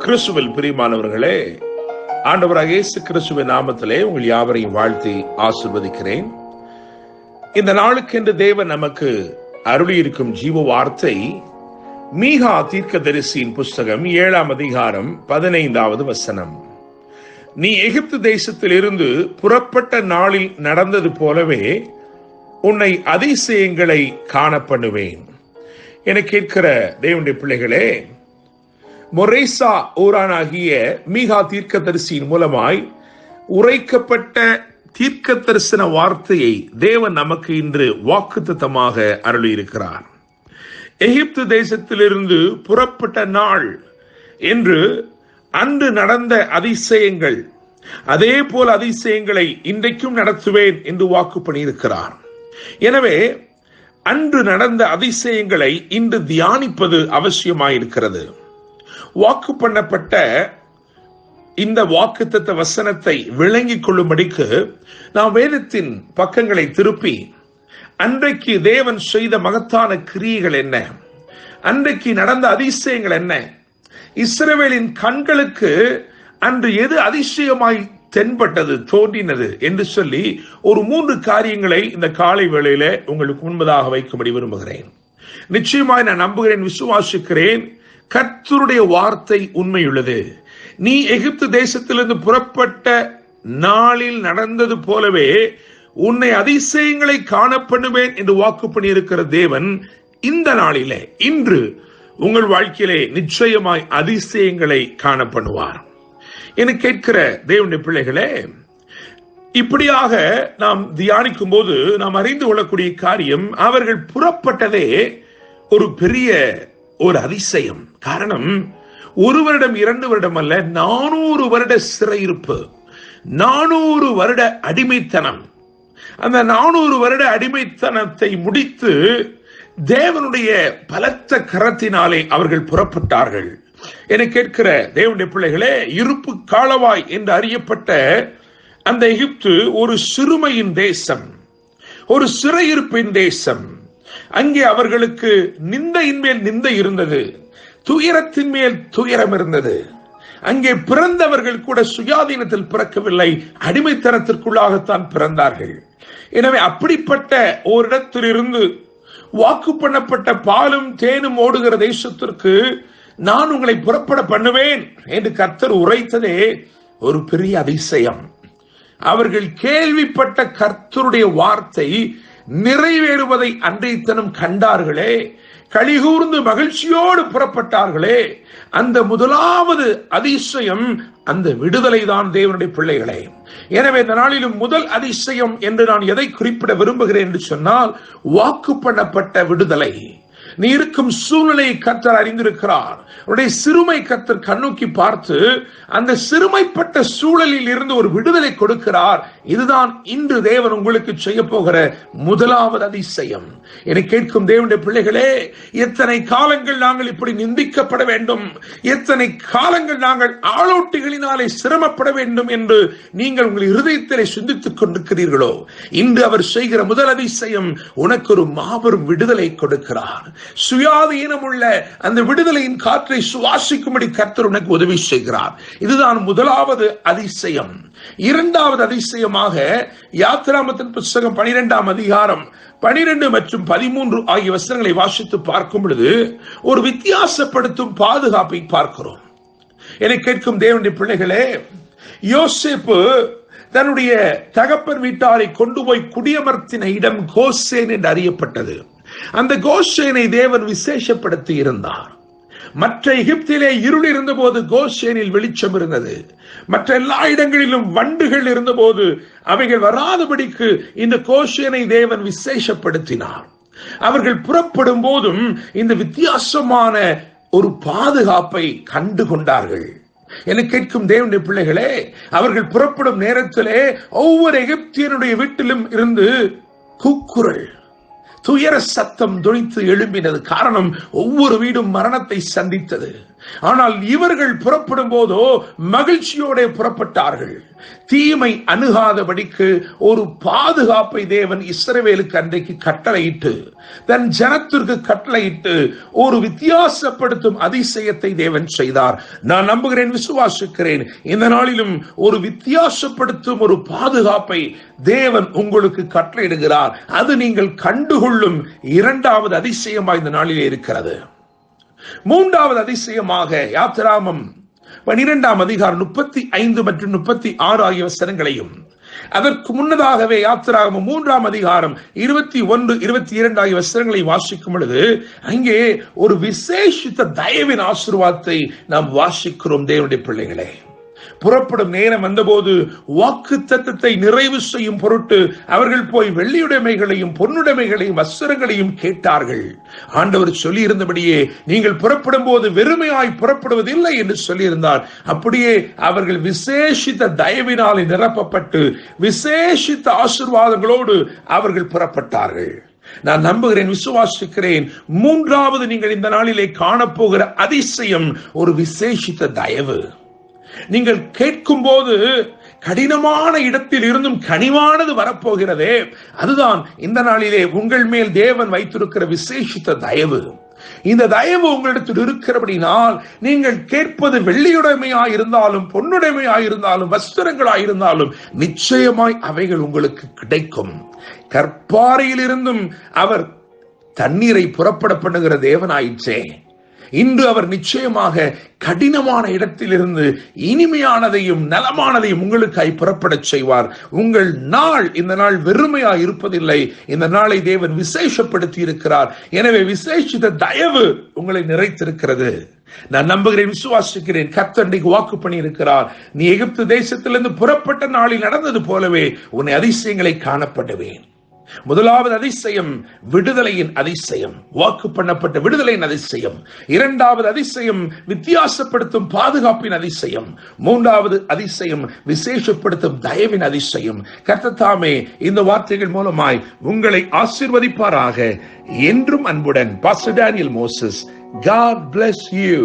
கிறிஸ்துவில் பிரியமானவர்களே, ஆண்டவராகிய இயேசு கிறிஸ்துவின் நாமத்திலே உங்கள் யாவரையும் வாழ்த்தி ஆசீர்வதிக்கிறேன். இந்த நாளுக்கென்று தேவன் நமக்கு அருளியிருக்கும் ஜீவ வார்த்தை மீகா தீர்க்கதரிசியின் புஸ்தகம் 7ஆம் அதிகாரம் 15வது வசனம். நீ எகிப்து தேசத்தில் இருந்து புறப்பட்ட நாளில் நடந்தது போலவே உன்னை அதிசயங்களை காண பண்ணுவேன். என கேட்கிற தேவனுடைய பிள்ளைகளே, மொரேசா ஊரானாகிய மீகா தீர்க்கதரிசியின் மூலமாய் உரைக்கப்பட்ட தீர்க்க தரிசன வார்த்தையை தேவன் நமக்கு இன்று வாக்குத்தத்தமாக அருளியிருக்கிறார். எகிப்து தேசத்திலிருந்து புறப்பட்ட நாள் என்று அன்று நடந்த அதிசயங்கள், அதே போல அதிசயங்களை இன்றைக்கும் நடத்துவேன் என்று வாக்கு பண்ணியிருக்கிறார். எனவே அன்று நடந்த அதிசயங்களை இன்று தியானிப்பது அவசியமாயிருக்கிறது. வாக்கு பண்ணப்பட்ட இந்த வாக்குத்தத்த வசனத்தை விளங்கிக் கொள்ளும்படிக்கு நாம் வேதத்தின் பக்கங்களை திருப்பி அன்றைக்கு தேவன் செய்த மகத்தான கிரியைகள் என்ன, அன்றைக்கு நடந்த அதிசயங்கள் என்ன, இஸ்ரவேலின் கண்களுக்கு அன்று எது அதிசயமாய் தென்பட்டது, தோன்றினது என்று சொல்லி ஒரு 3 காரியங்களை இந்த காலை வேளையில உங்களுக்கு முன்பதாக வைக்கும்படி விரும்புகிறேன். நிச்சயமாய் நான் நம்புகிறேன், விசுவாசிக்கிறேன், கர்த்தருடைய வார்த்தை உண்மையுள்ளது. நீ எகிப்து தேசத்திலிருந்து புறப்பட்ட நாளில் நடந்தது போலவே உன்னை அதிசயங்களை காண பண்ணுவேன் என்று வாக்கு பண்ணியிருக்கிற தேவன் இந்த நாளிலே, இன்று உங்கள் வாழ்க்கையிலே நிச்சயமாய் அதிசயங்களை காண பண்ணுவார். என கேட்கிற தேவனுடைய பிள்ளைகளே, இப்படியாக நாம் தியானிக்கும் போது நாம் அறிந்து கொள்ளக்கூடிய காரியம், அவர்கள் புறப்பட்டதே ஒரு பெரிய ஒரு அதிசயம். காரணம், 1 வருடம் 2 வருடம் அல்ல, 400 வருட சிறையிருப்பு, 400 வருட அடிமைத்தனம். அந்த 400 வருட அடிமைத்தனத்தை முடித்து தேவனுடைய பலத்த கரத்தினாலே அவர்கள் புறப்பட்டார்கள். என கேட்கிற தேவனுடைய பிள்ளைகளே, இருப்பு காலவாய் என்று அறியப்பட்ட அந்த எகிப்து ஒரு சிறுமையின் தேசம், ஒரு சிறையிருப்பின் தேசம். அங்கே அவர்களுக்கு நிந்தையின் மேல் நிந்தை இருந்தது, துயரத்தின் மேல் துயரம் இருந்தது. அங்கே பிறந்தவர்கள் கூட சுயாதீனத்தில் பிறக்கவில்லை, அடிமைத்தனத்திற்குள்ளாகத்தான் பிறந்தார்கள். எனவே அப்படிப்பட்ட ஓரிடத்திலிருந்து வாக்கு பண்ணப்பட்ட பாலும் தேனும் ஓடுகிற தேசத்திற்கு நான் உங்களை புறப்பட பண்ணுவேன் என்று கர்த்தர் உரைத்ததே ஒரு பெரிய அதிசயம். அவர்கள் கேள்விப்பட்ட கர்த்தருடைய வார்த்தை நிறைவேறுவதை அன்றைய தினம் கண்டார்களே, களிகூர்ந்து மகிழ்ச்சியோடு புறப்பட்டார்களே. அந்த முதலாவது அதிசயம் அந்த விடுதலை தான் தேவனுடைய பிள்ளைகளே. எனவே இந்த நாளிலும் முதல் அதிசயம் என்று நான் எதை குறிப்பிட விரும்புகிறேன் என்று சொன்னால், வாக்கு பண்ணப்பட்ட விடுதலை. நீ இருக்கும் சூழ்நிலையை கர்த்தர் அறிந்திருக்கிறார். உன்னுடைய சிறுமை கர்த்தர் கண்ணோக்கி பார்த்து அந்த சிறுமைப்பட்ட சூழலில் இருந்து ஒரு விடுதலை கொடுக்கிறார். இதுதான் இன்று தேவன் உங்களுக்கு செய்ய போகிற முதலாவது அதிசயம். என கேட்கும் தேவனுடைய பிள்ளைகளே, எத்தனை காலங்கள் நாங்கள் இப்படி நிந்திக்கப்பட வேண்டும், எத்தனை காலங்கள் நாங்கள் ஆளோட்டிகளினாலே சிரமப்பட வேண்டும் என்று நீங்கள் உங்கள் இருதயத்திலே சிந்தித்துக் கொண்டிருக்கிறீர்களோ, இன்று அவர் செய்கிற முதல் அதிசயம் உனக்கு ஒரு மாபெரும் விடுதலை கொடுக்கிறார். சுயாதீனம் உள்ள அந்த விடுதலையின் காற்றை சுவாசிக்கும்படி கர்த்தர் உனக்கு உதவி செய்கிறார். இதுதான் முதலாவது அதிசயம். இரண்டாவது அதிசயமாக யாத்திராகமத்தின் புத்தகம் 12ஆம் அதிகாரம் 12 மற்றும் 13 ஆகிய வசனங்களை வாசித்து பார்க்கும் பொழுது ஒரு வித்தியாசப்படுத்தும் பாதுகாப்பை பார்க்கிறோம். என கேட்கும் தேவனுடைய பிள்ளைகளே, யோசேப்பு தன்னுடைய தகப்பன் வீட்டாரை கொண்டு போய் குடியமர்த்தின இடம் கோசேன் என்று அறியப்பட்டது. அந்த கோசேனை தேவன் விசேஷப்படுத்தி இருந்தார். மற்ற எகிப்திலே இருள் இருந்த போது கோசேனில் வெளிச்சம் இருந்தது. மற்ற எல்லா இடங்களிலும் வண்டுகள் இருந்த போது அவைகள் வராதபடிக்கு இந்த கோசேனை தேவன் விசேஷப்படுத்தினார். அவர்கள் புறப்படும் போதும் இந்த வித்தியாசமான ஒரு பாதுகாப்பை கண்டு கொண்டார்கள். என கேட்கும் தேவனுடைய பிள்ளைகளே, அவர்கள் புறப்படும் நேரத்திலே ஒவ்வொரு எகிப்தியனுடைய வீட்டிலும் இருந்து கூக்குரல், துயர சத்தம் துணித்து எழும்பினது. காரணம், ஒவ்வொரு வீடும் மரணத்தை சந்தித்தது. ஆனால் இவர்கள் புறப்படும் போதோ மகிழ்ச்சியோட புறப்பட்டார்கள். தீமை அணுகாதபடிக்கு ஒரு பாதுகாப்பை தேவன் இஸ்ரவேலுக்கு அன்றைக்கு கட்டளையிட்டு, தன் ஜனத்திற்கு கட்டளையிட்டு ஒரு வித்தியாசப்படுத்தும் அதிசயத்தை தேவன் செய்தார். நான் நம்புகிறேன், விசுவாசிக்கிறேன், இந்த நாளிலும் ஒரு வித்தியாசப்படுத்தும் ஒரு பாதுகாப்பை தேவன் உங்களுக்கு கட்டளையிடுகிறார். அது நீங்கள் கண்டுகொள்ளும் இரண்டாவது அதிசயமாக இந்த நாளிலே இருக்கிறது. மூன்றாவது அதிசயமாக யாத்திராகமம் 12ஆம் அதிகாரம் 35 மற்றும் 36 ஆகிய வசனங்களையும், அதற்கு முன்னதாகவே யாத்திராகமம் 3ஆம் அதிகாரம் 21, 22 ஆகிய வசனங்களை வாசிக்கும் பொழுது அங்கே ஒரு விசேஷித்த தயவின் ஆசீர்வாதத்தை நாம் வாசிக்கிறோம். தேவனுடைய பிள்ளைகளே, புறப்படும் நேரம் வந்தபோது வாக்குத்தத்தத்தை நிறைவு செய்யும் பொருட்டு அவர்கள் போய் வெள்ளியுடைமைகளையும் பொன்னுடைமைகளையும் வஸ்திரங்களையும் கேட்டார்கள். ஆண்டவர் சொல்லி இருந்தபடியே நீங்கள் புறப்படும் போது வெறுமையாய் புறப்படுவதில்லை என்று சொல்லியிருந்தார். அப்படியே அவர்கள் விசேஷித்த தயவினாலே நிரப்பப்பட்டு விசேஷித்த ஆசீர்வாதங்களோடு அவர்கள் புறப்பட்டார்கள். நான் நம்புகிறேன், விசுவாசிக்கிறேன், மூன்றாவது நீங்கள் இந்த நாளிலே காணப்போகிற அதிசயம் ஒரு விசேஷித்த தயவு. நீங்கள் கேட்கும் போது கடினமான இடத்தில் இருந்தும் கனிவானது வரப்போகிறதே, அதுதான் இந்த நாளிலே உங்கள் மேல் தேவன் வைத்திருக்கிற விசேஷித்த தயவு. இந்த தயவு உங்களிடத்தில் இருக்கிறபடினால் நீங்கள் கேட்பது வெள்ளியுடைமையாயிருந்தாலும் பொன்னுடைமையாயிருந்தாலும் வஸ்திரங்களாயிருந்தாலும் நிச்சயமாய் அவைகள் உங்களுக்கு கிடைக்கும். கற்பாறையில் இருந்தும் அவர் தண்ணீரை புறப்பட பண்ணுகிற தேவனாயிற்றே, இன்று அவர் நிச்சயமாக கடினமான இடத்திலிருந்து இனிமையானதையும் நலமானதையும் உங்களுக்காய் புறப்படச் செய்வார். உங்கள் நாள் இந்த நாள் வெறுமையாய் இருப்பதில்லை. இந்த நாளை தேவன் விசேஷப்படுத்தி இருக்கிறார். எனவே விசேஷித்த தயவு உங்களை நிறைத்திருக்கிறது. நான் நம்புகிறேன், விசுவாசிக்கிறேன், கர்த்தர் வாக்கு பண்ணி இருக்கிறார். நீ எகிப்து தேசத்திலிருந்து புறப்பட்ட நாளில் நடந்தது போலவே உன்னை அதிசயங்களை காணப்படுவேன். முதலாவது அதிசயம் விடுதலையின் அதிசயம், வாக்கு பண்ணப்பட்ட விடுதலையின் அதிசயம். இரண்டாவது அதிசயம் வித்தியாசப்படுத்தும் பாதுகாப்பின் அதிசயம். மூன்றாவது அதிசயம் விசேஷப்படுத்தும் தயவின் அதிசயம். கர்த்தர் தாமே இந்த வார்த்தைகள் மூலமாய் உங்களை ஆசீர்வதிப்பாராக. என்றும் அன்புடன் pastor Daniel Moses. God bless you.